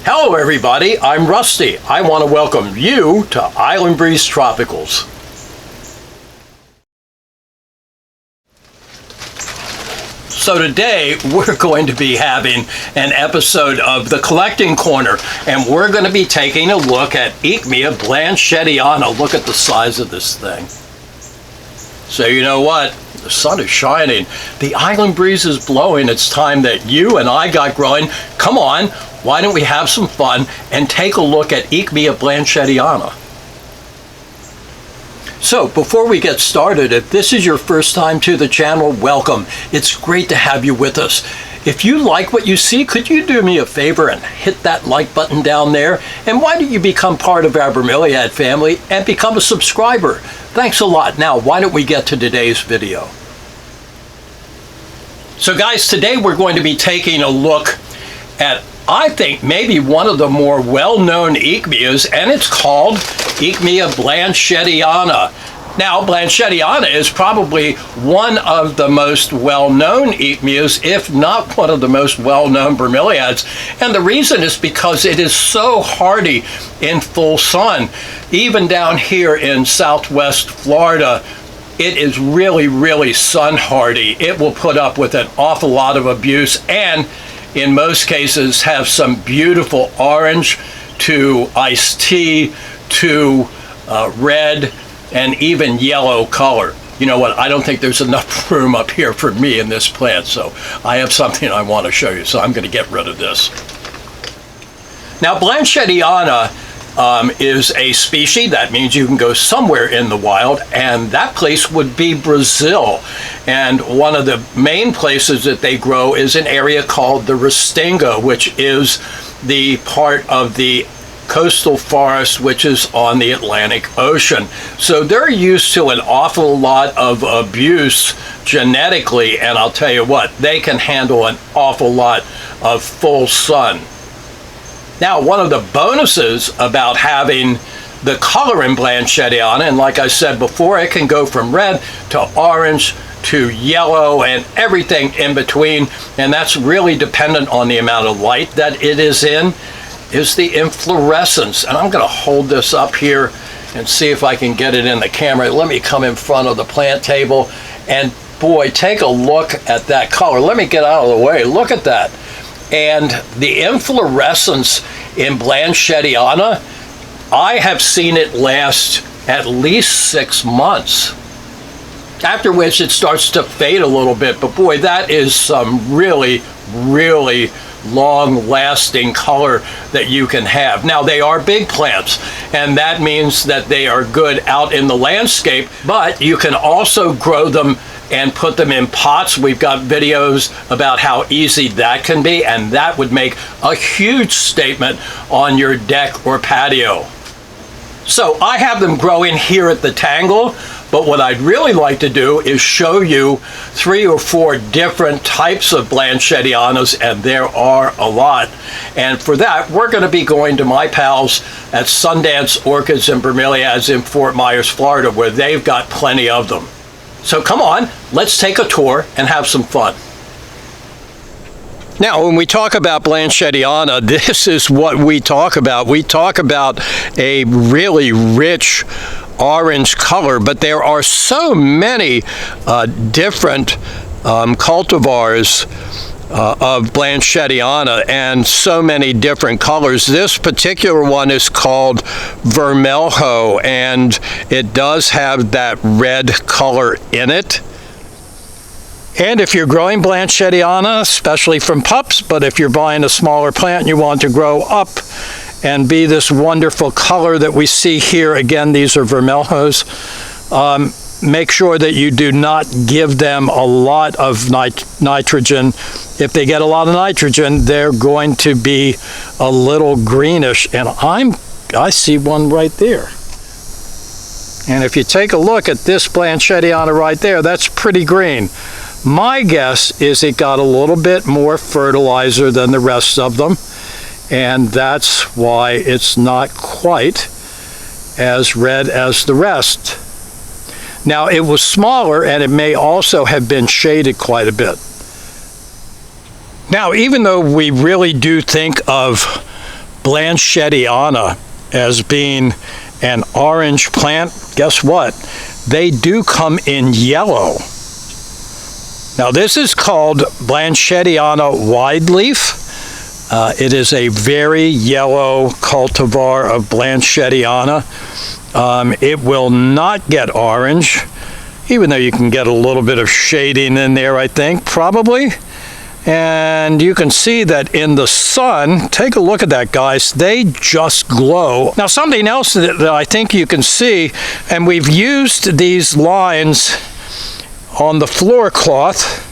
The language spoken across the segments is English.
Hello everybody, I'm Rusty. I want to welcome you to Island Breeze Tropicals. So today we're going to be having an episode of the Collecting Corner, and we're going to be taking a look at Aechmea Blanchetiana. Look at the size of this thing. So you know what? The sun is shining. The island breeze is blowing. It's time that you and I got growing. Come on, why don't we have some fun and take a look at Aechmea Blanchetiana. So before we get started, if this is your first time to the channel, welcome. It's great to have you with us. If you like what you see, could you do me a favor and hit that like button down there? And why don't you become part of our Bromeliad family and become a subscriber? Thanks a lot. Now, why don't we get to today's video? So guys, today we're going to be taking a look at, I think, maybe one of the more well-known Aechmeas, and it's called Aechmea Blanchetiana. Now, Blanchettiana is probably one of the most well-known Aechmeas, if not one of the most well-known bromeliads. And the reason is because it is so hardy in full sun. Even down here in southwest Florida, it is really, really sun hardy. It will put up with an awful lot of abuse and in most cases have some beautiful orange to iced tea to red and even yellow color. You know what, I don't think there's enough room up here for me in this plant, so I have something I want to show you, so I'm going to get rid of this. Now, Blanchettiana is a species. That means you can go somewhere in the wild, and that place would be Brazil. And one of the main places that they grow is an area called the Restinga, which is the part of the coastal forest which is on the Atlantic Ocean. So they're used to an awful lot of abuse genetically, and I'll tell you what, they can handle an awful lot of full sun. Now, one of the bonuses about having the color in Blanchettiana, and like I said before, it can go from red to orange to yellow and everything in between, and that's really dependent on the amount of light that it is in, is the inflorescence. And I'm going to hold this up here and see if I can get it in the camera. Let me come in front of the plant table, and boy, take a look at that color. Let me get out of the way. Look at that. And the inflorescence in Blanchettiana, I have seen it last at least 6 months, after which it starts to fade a little bit. But boy, that is some really, really long-lasting color that you can have. Now, they are big plants, and that means that they are good out in the landscape, but you can also grow them and put them in pots. We've got videos about how easy that can be, and that would make a huge statement on your deck or patio. So I have them growing here at the Tangle, but what I'd really like to do is show you 3 or 4 different types of Blanchettianas, and there are a lot. And for that, we're going to be going to my pals at Sundance Orchids and Bromeliads in Fort Myers, Florida, where they've got plenty of them. So come on, let's take a tour and have some fun. Now, when we talk about Blanchettiana, this is what we talk about. We talk about a really rich orange color, but there are so many different cultivars of Blanchettiana and so many different colors. This particular one is called Vermelho, and it does have that red color in it. And if you're growing Blanchettiana, especially from pups, but if you're buying a smaller plant and you want to grow up and be this wonderful color that we see here, again, these are Vermelhos, make sure that you do not give them a lot of nitrogen. If they get a lot of nitrogen, they're going to be a little greenish, and I see one right there. And if you take a look at this Blanchettiana right there, that's pretty green. My guess is it got a little bit more fertilizer than the rest of them, and that's why it's not quite as red as the rest. Now, it was smaller, and it may also have been shaded quite a bit. Now, even though we really do think of Blanchettiana as being an orange plant, guess what? They do come in yellow. Now this is called Blanchettiana wideleaf. It is a very yellow cultivar of Blanchettiana. It will not get orange, even though you can get a little bit of shading in there, I think, probably. And you can see that in the sun, take a look at that, guys, they just glow. Now something else that I think you can see, and we've used these lines on the floor cloth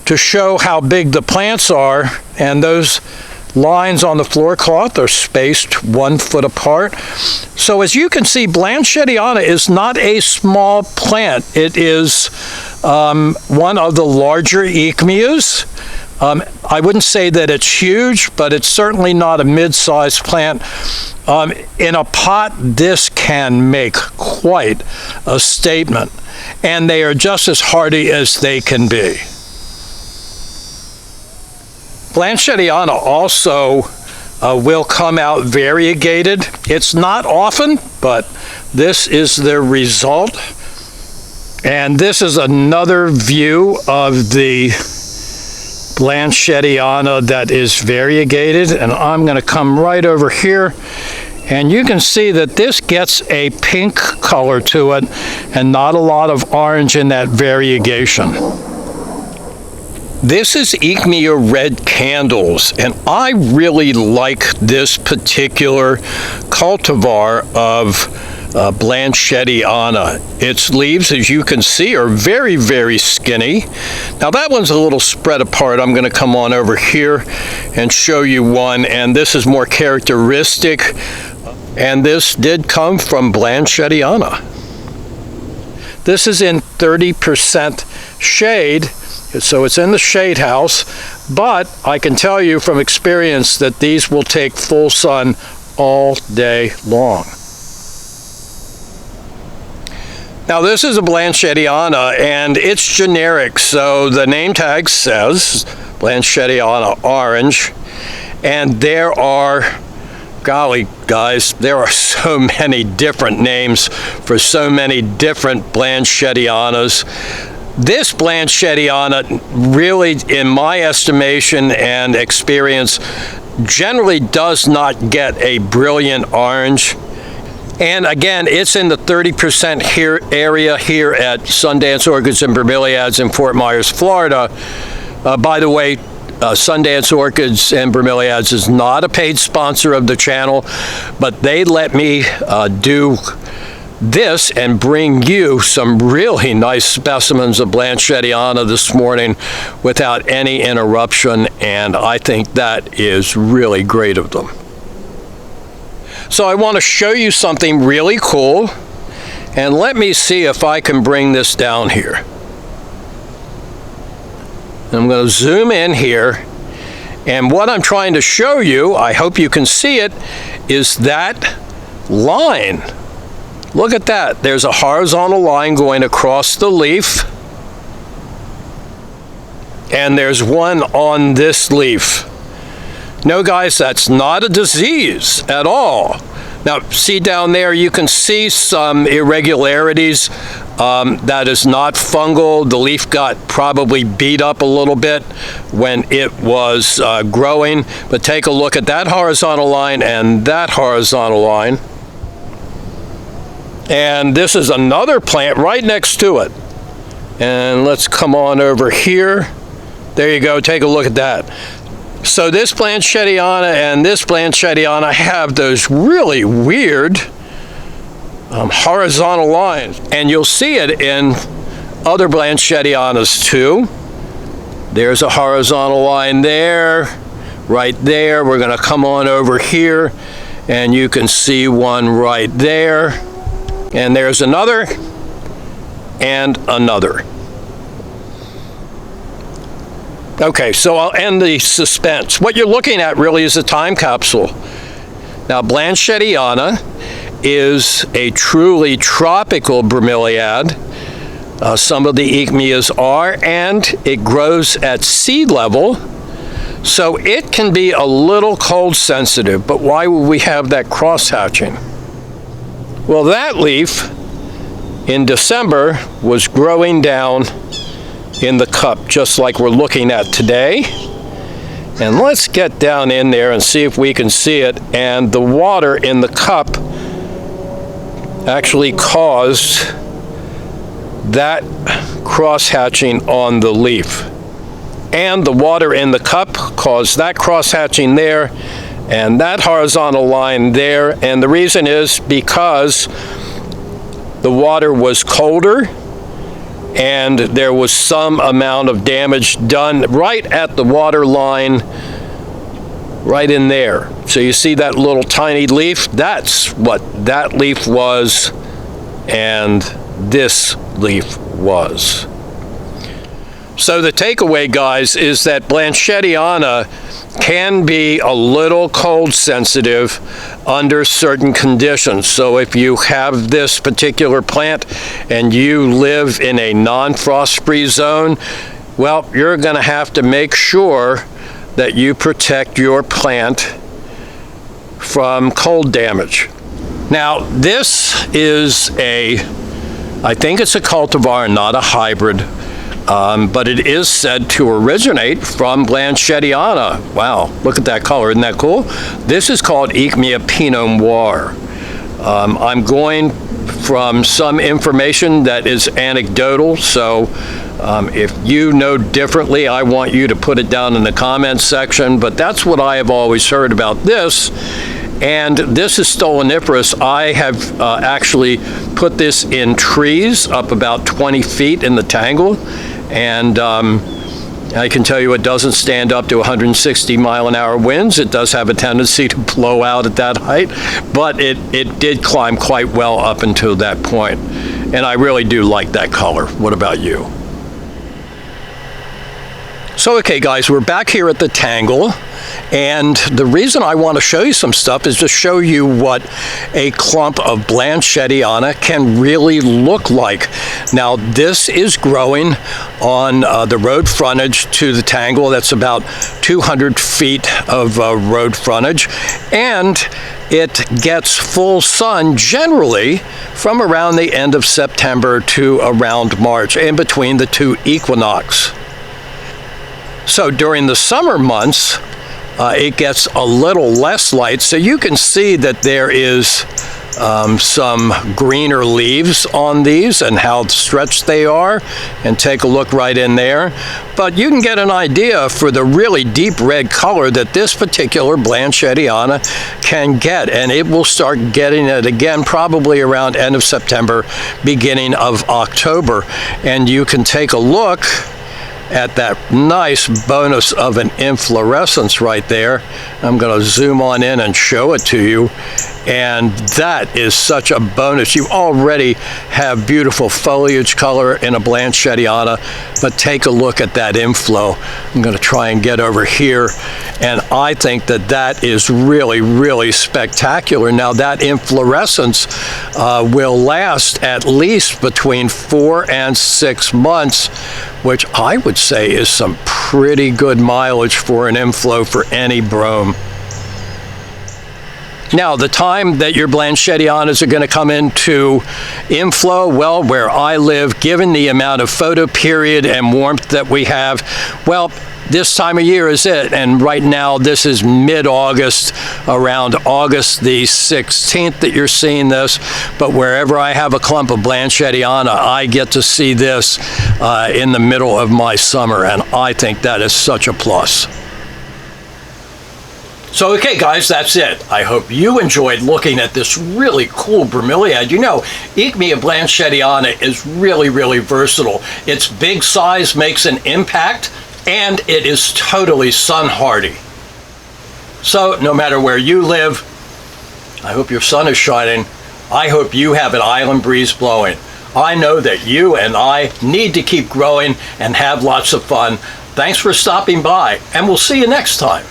to show how big the plants are, and those lines on the floor cloth are spaced 1 foot apart. So as you can see, Blanchettiana is not a small plant. It is one of the larger Aechmeas. I wouldn't say that it's huge, but it's certainly not a mid-sized plant. In a pot, this can make quite a statement, and they are just as hardy as they can be. Blanchettiana also will come out variegated. It's not often, but this is the result. And this is another view of the Blanchettiana that is variegated. And I'm going to come right over here. And you can see that this gets a pink color to it and not a lot of orange in that variegation. This is Aechmea Red Candles, and I really like this particular cultivar of Blanchettiana. Its leaves, as you can see, are very, very skinny. Now that one's a little spread apart. I'm going to come on over here and show you one, and this is more characteristic, and this did come from Blanchettiana. This is in 30% shade, so it's in the shade house, but I can tell you from experience that these will take full sun all day long. Now this is a Blanchettiana, and it's generic, so the name tag says Blanchettiana orange, and there are, golly guys, there are so many different names for so many different Blanchettianas. This Blanchettiana really, in my estimation and experience, generally does not get a brilliant orange. And again, it's in the 30% area here at Sundance Orchids and Bromeliads in Fort Myers, Florida. By the way, Sundance Orchids and Bromeliads is not a paid sponsor of the channel, but they let me do this and bring you some really nice specimens of Blanchettiana this morning without any interruption, and I think that is really great of them. So I want to show you something really cool, and let me see if I can bring this down here. I'm going to zoom in here, and what I'm trying to show you, I hope you can see it, is that line. Look at that. There's a horizontal line going across the leaf, and there's one on this leaf. No, guys, that's not a disease at all. Now, see down there, you can see some irregularities. That is not fungal. The leaf got probably beat up a little bit when it was growing, but take a look at that horizontal line and that horizontal line. And this is another plant right next to it. And let's come on over here. There you go, take a look at that. So this Blanchettiana and this Blanchettiana have those really weird horizontal lines. And you'll see it in other Blanchettianas too. There's a horizontal line there, right there. We're gonna come on over here and you can see one right there. And there's another and another. Okay, so I'll end the suspense. What you're looking at really is a time capsule. Now, Blanchettiana is a truly tropical bromeliad. Some of the Aechmeas are, and it grows at sea level. So it can be a little cold sensitive, but why would we have that cross hatching? Well, that leaf in December was growing down in the cup, just like we're looking at today. And let's get down in there and see if we can see it. And the water in the cup actually caused that cross-hatching on the leaf. And the water in the cup caused that cross-hatching there and that horizontal line there. And the reason is because the water was colder and there was some amount of damage done right at the water line, right in there. So you see that little tiny leaf? That's what that leaf was and this leaf was. So the takeaway, guys, is that Blanchettiana can be a little cold sensitive under certain conditions. So if you have this particular plant and you live in a non-frost free zone, well, you're going to have to make sure that you protect your plant from cold damage. Now, this is I think it's a cultivar, not a hybrid. But it is said to originate from Blanchettiana. Wow, look at that color, isn't that cool? This is called Aechmea Pinot Noir. I'm going from some information that is anecdotal, so if you know differently, I want you to put it down in the comments section, but that's what I have always heard about this. And this is stoloniferous. I have actually put this in trees up about 20 feet in the tangle. And I can tell you it doesn't stand up to 160 mile an hour winds. It does have a tendency to blow out at that height, but it did climb quite well up until that point. And I really do like that color. What about you? So, okay, guys, we're back here at the tangle. And the reason I want to show you some stuff is to show you what a clump of Blanchettiana can really look like. Now, this is growing on the road frontage to the tangle. That's about 200 feet of road frontage. And it gets full sun generally from around the end of September to around March, in between the two equinox. So during the summer months, it gets a little less light, so you can see that there is some greener leaves on these and how stretched they are, and take a look right in there. But you can get an idea for the really deep red color that this particular Blanchettiana can get, and it will start getting it again probably around end of September, beginning of October. And you can take a look at that nice bonus of an inflorescence right there. I'm going to zoom on in and show it to you. And that is such a bonus. You already have beautiful foliage color in a Blanchettiana, but take a look at that inflow. I'm going to try and get over here. And I think that that is really, really spectacular. Now, that inflorescence will last at least between 4 and 6 months, which I would say is some pretty good mileage for an inflow for any brome. Now, the time that your Blanchettianas are going to come into inflow, well, where I live, given the amount of photoperiod and warmth that we have, well, this time of year is it. And right now, this is mid-August, around August the 16th that you're seeing this. But wherever I have a clump of Blanchettiana, I get to see this in the middle of my summer. And I think that is such a plus. So, okay, guys, that's it. I hope you enjoyed looking at this really cool bromeliad. You know, Aechmea Blanchetiana is really, really versatile. Its big size makes an impact, and it is totally sun hardy. So, no matter where you live, I hope your sun is shining. I hope you have an island breeze blowing. I know that you and I need to keep growing and have lots of fun. Thanks for stopping by, and we'll see you next time.